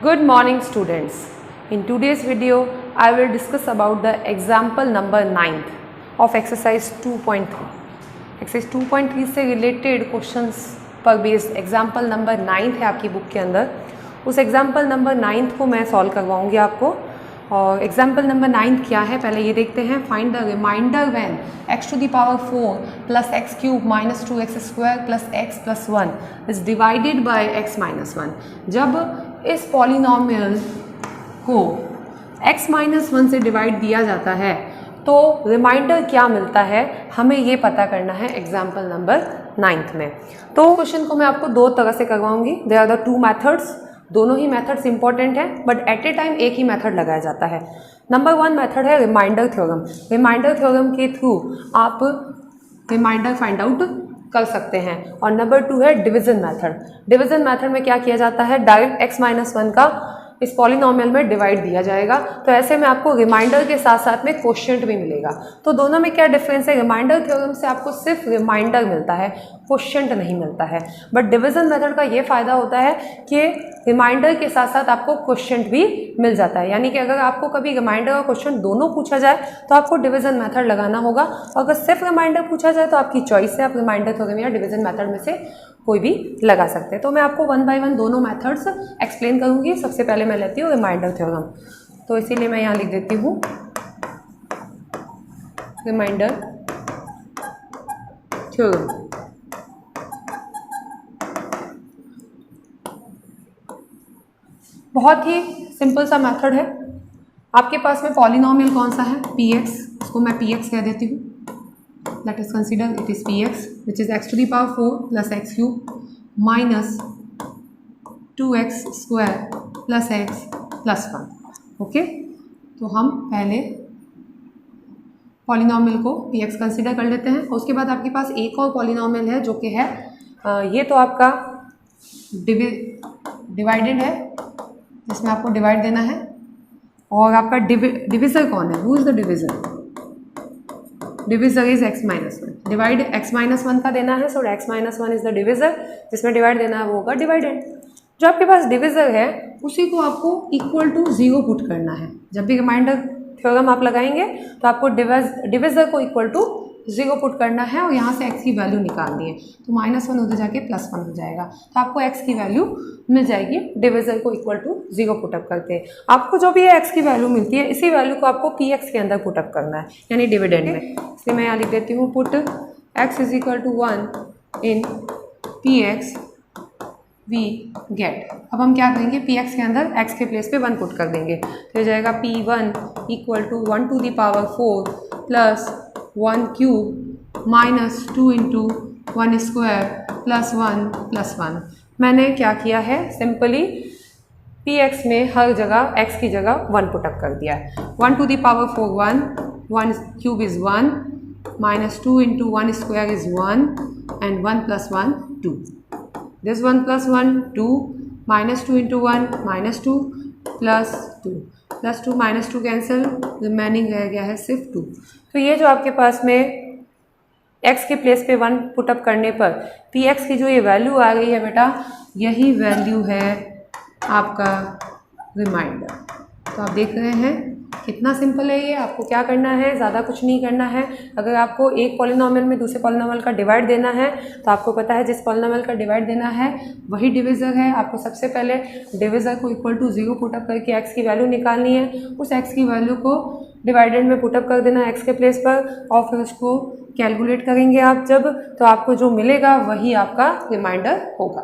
Good morning students. In today's video, I will discuss about the example number 9th of exercise 2.3. Exercise 2.3 से related questions पर based example number 9th है आपकी book के अंदर. उस example number 9th को मैं solve करवाऊँगी आपको. और example number 9th क्या है पहले ये देखते हैं. Find the remainder when x to the power 4 plus x cube minus 2x square plus x plus 1 is divided by x minus 1. जब इस पॉलिनॉमियल को x माइनस 1 से डिवाइड दिया जाता है तो रिमाइंडर क्या मिलता है हमें ये पता करना है एग्जाम्पल नंबर 9th में. तो क्वेश्चन को मैं आपको दो तरह से करवाऊंगी. There are the two methods. दोनों ही मेथड्स इंपॉर्टेंट है बट एट ए टाइम एक ही मेथड लगाया जाता है. नंबर 1 मेथड है रिमाइंडर थ्योरम. रिमाइंडर थ्योरम के थ्रू आप रिमाइंडर फाइंड आउट कर सकते हैं. और नंबर 2 है डिवीजन मेथड. डिवीजन मेथड में क्या किया जाता है, डायरेक्ट x माइनस 1 का इस पॉलिनॉमियल में डिवाइड दिया जाएगा. तो ऐसे में आपको रिमाइंडर के साथ साथ में क्वोशिएंट भी मिलेगा. तो दोनों में क्या डिफरेंस है, रिमाइंडर थ्योरम से आपको सिर्फ रिमाइंडर मिलता है, क्वोशिएंट नहीं मिलता है. बट डिवीजन मेथड का ये फायदा होता है कि रिमाइंडर के साथ साथ आपको क्वोशिएंट भी मिल जाता है. यानी कि अगर आपको कभी रिमाइंडर और क्वोशिएंट दोनों पूछा जाए तो आपको डिवीजन मेथड लगाना होगा. और अगर सिर्फ रिमाइंडर पूछा जाए तो आपकी चॉइस है, आप रिमाइंडर थ्योरम या डिवीजन मेथड में से कोई भी लगा सकते हैं. तो मैं आपको 1 बाय 1 दोनों मेथड्स एक्सप्लेन करूंगी. सबसे पहले मैं लेती हूँ रिमाइंडर थ्योरम. तो इसीलिए मैं यहाँ लिख देती हूँ रिमाइंडर थ्योरम. बहुत ही सिंपल सा मेथड है. आपके पास में पॉलिनॉमियल कौन सा है, px. इसको मैं px कह देती हूँ. Let us consider it is px which is x to the power 4 plus x cube minus 2x square plus x plus 1. Okay, तो हम पहले पॉलिनॉमियल को px कंसिडर कर लेते हैं. उसके बाद आपके पास एक और पॉलिनॉमियल है जो कि है ये तो आपका डिवाइडेड है जिसमें आपको डिवाइड देना है. और आपका डिविजर कौन है, who is the divisor. Divisor is x minus 1. Divide x minus 1 का देना है. सो x minus 1 is the divisor. जिसमें डिवाइड देना है वो होगा डिवाइडेंड. जो आपके पास डिविजर है उसी को आपको इक्वल टू 0 पुट करना है. जब भी रिमाइंडर थ्योरम आप लगाएंगे तो आपको डिविजर को इक्वल टू 0 पुट करना है और यहाँ से x की वैल्यू निकालनी है. तो -1 उधर जाके +1 हो जाएगा. तो आपको x की वैल्यू मिल जाएगी डिविजर को इक्वल टू 0 पुटअप करते हैं. आपको जो भी है x की वैल्यू मिलती है इसी वैल्यू को आपको px के अंदर पुटअप करना है यानी डिविडेंड में. इसलिए मैं यहाँ लिख देती हूँ put x is equal to 1 in px we get. अब हम क्या करेंगे, px के अंदर x के प्लेस पे 1 पुट कर देंगे. तो हो जाएगा p1 equal to 1 to the power 4 plus 1 cube minus 2 into 1 square plus 1 plus 1. मैंने क्या किया है, सिंपली px में हर जगह x की जगह 1 पुटअप कर दिया है. 1 to the power 4 1 cube is 1 minus 2 into 1 square is 1 and 1 plus 1 2. This 1 plus 1 2 minus 2 into 1 minus 2 plus 2 minus 2 cancel, remaining रह गया है सिर्फ 2. तो ये जो आपके पास में x के प्लेस पे 1 पुटअप करने पर px की जो ये वैल्यू आ गई है बेटा, यही वैल्यू है आपका रिमाइंडर. तो आप देख रहे हैं कितना सिंपल है ये. आपको क्या करना है, ज़्यादा कुछ नहीं करना है. अगर आपको एक पॉलिनॉमियल में दूसरे पॉलिनॉमियल का डिवाइड देना है तो आपको पता है जिस पॉलिनॉमियल का डिवाइड देना है वही डिविजर है. आपको सबसे पहले डिविजर को इक्वल टू 0 पुटअप करके x की वैल्यू निकालनी है. उस x की वैल्यू को डिवाइडेड में पुटअप कर देना x के प्लेस पर और फिर उसको कैलकुलेट करेंगे आप जब, तो आपको जो मिलेगा वही आपका रिमाइंडर होगा.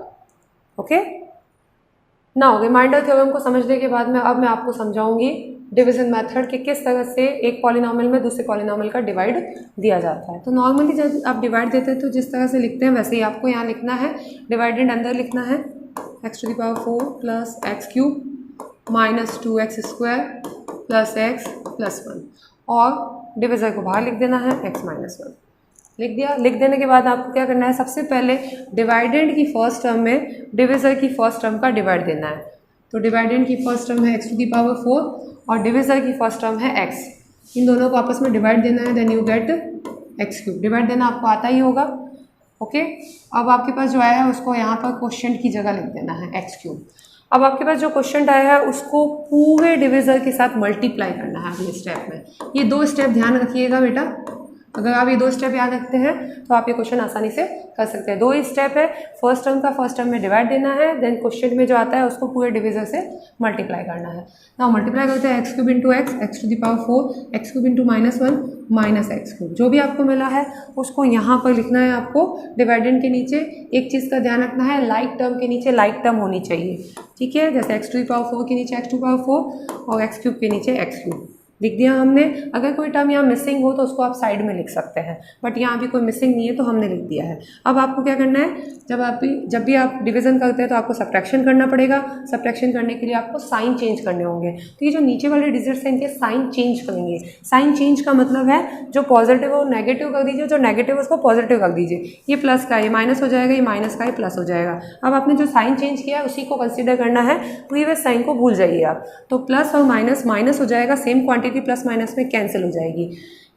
ओके, नाउ रिमाइंडर थ्योरम को समझने के बाद में अब मैं आपको समझाऊंगी डिवीजन मेथड के किस तरह से एक पॉलिनॉमियल में दूसरे पॉलिनॉमियल का डिवाइड दिया जाता है. तो नॉर्मली जब आप डिवाइड देते हैं तो जिस तरह से लिखते हैं वैसे ही आपको यहाँ लिखना है. डिवाइडेड अंदर लिखना है x to the power 4 plus x cube minus 2x square plus x plus 1 और डिविजर को बाहर लिख देना है x माइनस 1. लिख दिया. लिख देने के बाद आपको क्या करना है, सबसे पहले डिवाइडेंड की फर्स्ट टर्म में डिविजर की फर्स्ट टर्म का डिवाइड देना है. तो डिवाइडेंड की फर्स्ट टर्म है x टू द पावर 4 और डिविजर की फर्स्ट टर्म है x. इन दोनों को आपस में डिवाइड देना है. Then you get x cube. Divide देना आपको आता ही होगा. ओके, अब आपके पास जो आया है उसको यहाँ पर क्वोशिएंट की जगह लिख देना है x क्यूब. अब आपके पास जो क्वेश्चन आया है उसको पूरे डिविजर के साथ मल्टीप्लाई करना है अगले स्टेप में। ये 2 स्टेप ध्यान रखिएगा बेटा, अगर आप ये 2 स्टेप याद रखते हैं तो आप ये क्वेश्चन आसानी से कर सकते हैं। 2 ही स्टेप है, फर्स्ट टर्म का फर्स्ट टर्म में डिवाइड देना है, देन क्वेश्चन में जो आता है उसको पूरे डिविजर से मल्टीप्लाई करना है। नाउ मल्टीप्लाई करते हैं x³ into x, x to the power 4, x³ into -1 minus x³। जो भी आपको मिला है उसको यहाँ पर लिखना है आपको डिवाइडेंड के नीचे। एक चीज़ का ध्यान रखना है, लाइक टर्म के नीचे लाइक टर्म होनी चाहिए, ठीक है। जैसे x टू द पावर 4 के नीचे x टू पावर 4 और x³ के नीचे x³ लिख दिया हमने। अगर कोई टर्म यहाँ मिसिंग हो तो उसको आप साइड में लिख सकते हैं, बट यहाँ भी कोई मिसिंग नहीं है तो हमने लिख दिया है। अब आपको क्या करना है, जब भी आप डिवीजन करते हैं तो आपको सब्ट्रैक्शन करना पड़ेगा। सब्ट्रैक्शन करने के लिए आपको साइन चेंज करने होंगे। तो ये जो नीचे वाले डिजिट्स हैं इनके साइन चेंज करेंगे। साइन चेंज का मतलब है जो पॉजिटिव हो नेगेटिव कर दीजिए, जो नेगेटिव उसको पॉजिटिव कर दीजिए। ये प्लस का ये माइनस हो जाएगा, ये माइनस का ये प्लस हो जाएगा। अब आपने जो साइन चेंज किया है उसी को कंसिडर करना है, प्रीवियस साइन को भूल जाइए आप। तो प्लस और माइनस माइनस हो जाएगा, सेम क्वांटिटी प्लस माइनस में कैंसिल हो जाएगी।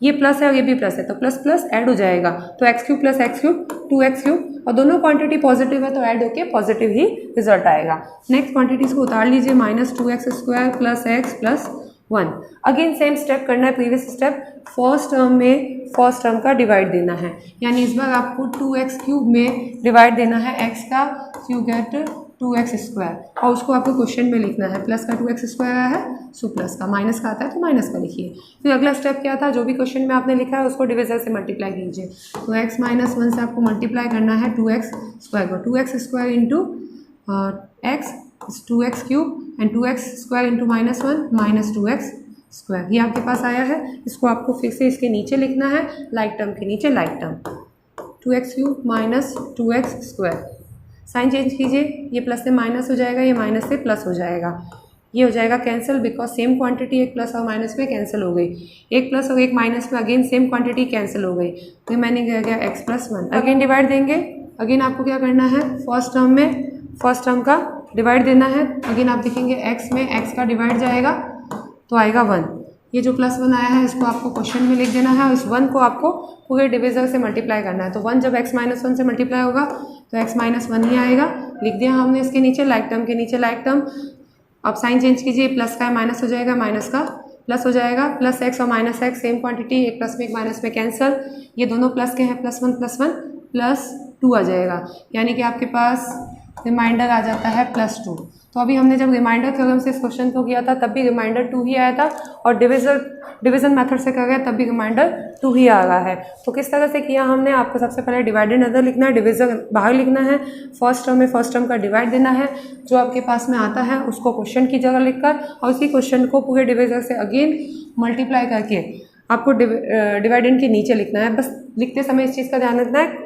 ये प्लस है और ये भी प्लस है तो प्लस प्लस ऐड हो जाएगा, तो x³ प्लस x³ 2x³ और दोनों क्वांटिटी पॉजिटिव है तो ऐड होके पॉजिटिव ही रिजल्ट आएगा। नेक्स्ट क्वांटिटीज को उतार लीजिए, -2x² plus x plus 1। Again same step करना है, प्रीवियस स्टेप। फर्स्ट टर्म में फर्स्ट टर्म का डिवाइड देना है, यानी इस बार आपको 2x³ में डिवाइड देना है x का, यू गेट 2x² और उसको आपको क्वेश्चन में लिखना है। प्लस का 2x² आया है सो प्लस का, माइनस का आता है तो माइनस का लिखिए। फिर अगला स्टेप क्या था, जो भी क्वेश्चन में आपने लिखा है उसको डिविजर से मल्टीप्लाई कीजिए। तो x - 1 से आपको मल्टीप्लाई करना है 2x² को। 2x² into x 2x³ and 2x² into -1 minus 2x²। ये आपके पास आया है। इसको आपको फिर से इसके नीचे लिखना है, लाइक टर्म के नीचे like term, 2x³ minus 2x²। Sign change कीजिए, ये प्लस से माइनस हो जाएगा, ये माइनस से प्लस हो जाएगा, ये हो जाएगा कैंसिल, बिकॉज सेम क्वांटिटी एक प्लस और माइनस में कैंसिल हो गई। एक प्लस और एक माइनस में अगेन सेम क्वांटिटी कैंसिल हो गई, रिमेनिंग रह गया x + 1। अगेन डिवाइड देंगे। अगेन आपको क्या करना है, फर्स्ट टर्म में फर्स्ट टर्म का डिवाइड देना है। अगेन आप देखेंगे x में x का डिवाइड जाएगा तो आएगा 1। ये जो +1 आया है इसको आपको क्वेश्चन में लिख देना है और इस 1 को आपको पूरे डिविजर से मल्टीप्लाई करना है। तो 1 जब x - 1 से मल्टीप्लाई होगा तो x - 1 ही आएगा, लिख दिया हमने इसके नीचे, लाइक टर्म के नीचे लाइक टर्म। अब साइन चेंज कीजिए, प्लस का माइनस हो जाएगा, माइनस का प्लस हो जाएगा, प्लस x और माइनस x सेम क्वांटिटी, एक प्लस में एक माइनस में कैंसिल। ये दोनों प्लस के हैं, +1 + 1 +2 आ जाएगा, यानी कि आपके पास रिमाइंडर आ जाता है +2। तो अभी हमने जब रिमाइंडर थ्योरम से इस क्वेश्चन को किया था तब भी रिमाइंडर 2 ही आया था, और डिवीजन मेथड से कर गया तब भी रिमाइंडर 2 ही आ रहा है। तो किस तरह से किया हमने, आपको सबसे पहले डिवाइडेड अंदर लिखना है, डिविजन बाहर लिखना है, फर्स्ट टर्म में फर्स्ट टर्म का डिवाइड देना है, जो आपके पास में आता है उसको क्वेश्चन की जगह लिखकर और उसी क्वेश्चन को पूरे डिविजर से अगेन मल्टीप्लाई करके आपको डिवाइडेंड के नीचे लिखना है। बस लिखते समय इस चीज़ का ध्यान रखना है,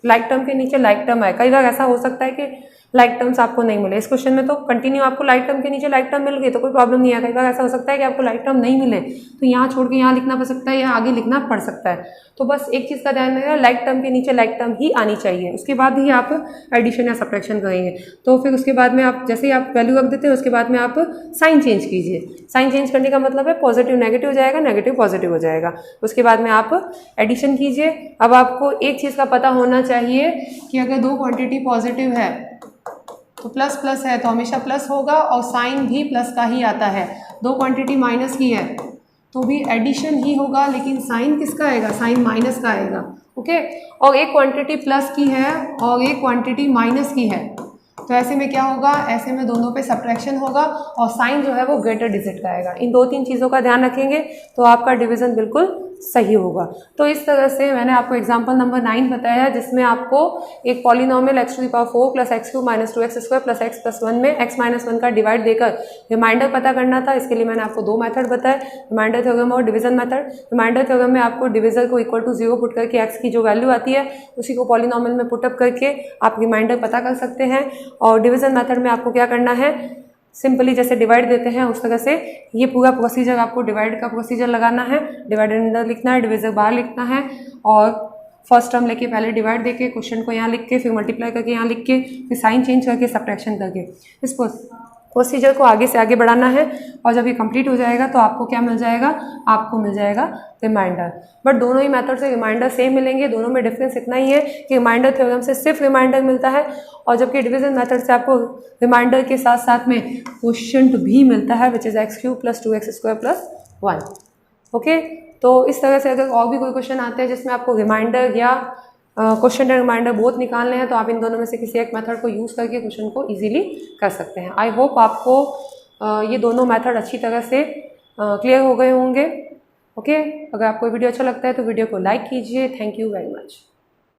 लाइक टर्म के नीचे लाइक टर्म है। कई बार ऐसा हो सकता है कि लाइक टर्म्स आपको नहीं मिले, इस क्वेश्चन में तो कंटिन्यू आपको लाइक टर्म के नीचे लाइक टर्म मिल गई तो कोई प्रॉब्लम नहीं है। कई बार ऐसा हो सकता है कि आपको लाइक टर्म नहीं मिले तो यहाँ छोड़ के यहाँ लिखना पड़ सकता है या आगे लिखना पड़ सकता है। तो बस एक चीज़ का ध्यान रखिएगा, लाइक टर्म के नीचे लाइक टर्म ही आनी चाहिए, उसके बाद ही आप एडिशन या सब्ट्रैक्शन करेंगे। तो फिर उसके बाद में आप जैसे ही आप वैल्यू रख देते हैं उसके बाद में आप साइन चेंज कीजिए। साइन चेंज करने का मतलब है पॉजिटिव नेगेटिव हो जाएगा, नेगेटिव पॉजिटिव हो जाएगा। उसके बाद में आप एडिशन कीजिए। अब आपको एक चीज़ का पता होना चाहिए कि अगर 2 क्वांटिटी पॉजिटिव है तो प्लस प्लस है तो हमेशा प्लस होगा और साइन भी प्लस का ही आता है। 2 क्वांटिटी माइनस की है तो भी एडिशन ही होगा, लेकिन साइन किसका आएगा, साइन माइनस का आएगा, ओके। और एक क्वांटिटी प्लस की है और एक क्वांटिटी माइनस की है तो ऐसे में क्या होगा, ऐसे में दोनों पे सब्ट्रैक्शन होगा और साइन जो है वो ग्रेटर डिजिट का आएगा। इन 2-3 चीज़ों का ध्यान रखेंगे तो आपका डिवीजन बिल्कुल सही होगा। तो इस तरह से मैंने आपको एग्जांपल नंबर 9 बताया जिसमें आपको एक polynomial x⁴ + x³ - 2x² + x + 1 में x - 1 का डिवाइड देकर रिमाइंडर पता करना था। इसके लिए मैंने आपको 2 मेथड बताए, रिमाइंडर थ्योरम और डिवीजन मेथड। रिमाइंडर थ्योरम में आपको डिवीजर को इक्वल टू 0 पुट करके x की जो वैल्यू आती है उसी को पॉलिनोमियल में पुटअप करके आप रिमाइंडर पता कर सकते हैं। और डिवीजन मेथड में आपको क्या करना है, सिंपली जैसे डिवाइड देते हैं उस तरह से ये पूरा प्रोसीजर आपको डिवाइड का प्रोसीजर लगाना है। डिवाइड अंदर लिखना है, डिविजर बाहर लिखना है और फर्स्ट टर्म लेके पहले डिवाइड देके क्वेश्चन को यहाँ लिख के फिर मल्टीप्लाई करके यहाँ लिख के फिर साइन चेंज करके सब्ट्रैक्शन करके इस प्रोसीजर को आगे से आगे बढ़ाना है और जब ये कंप्लीट हो जाएगा तो आपको क्या मिल जाएगा, आपको मिल जाएगा रिमाइंडर। बट दोनों ही मेथड से रिमाइंडर सेम मिलेंगे, दोनों में डिफरेंस इतना ही है कि रिमाइंडर थ्योरम से सिर्फ रिमाइंडर मिलता है और जबकि डिवीजन मेथड से आपको रिमाइंडर के साथ साथ में क्वोशिएंट भी मिलता है which is x³ + 2x² + 1। Okay, तो इस तरह से अगर और भी कोई क्वेश्चन आते हैं जिसमें आपको रिमाइंडर या क्वेश्चन एंड रिमाइंडर बोथ निकालने हैं तो आप इन दोनों में से किसी एक मेथड को यूज़ करके क्वेश्चन को इजीली कर सकते हैं। आई होप आपको ये दोनों मेथड अच्छी तरह से क्लियर हो गए होंगे। ओके, अगर आपको वीडियो अच्छा लगता है तो वीडियो को लाइक कीजिए। Thank you very much.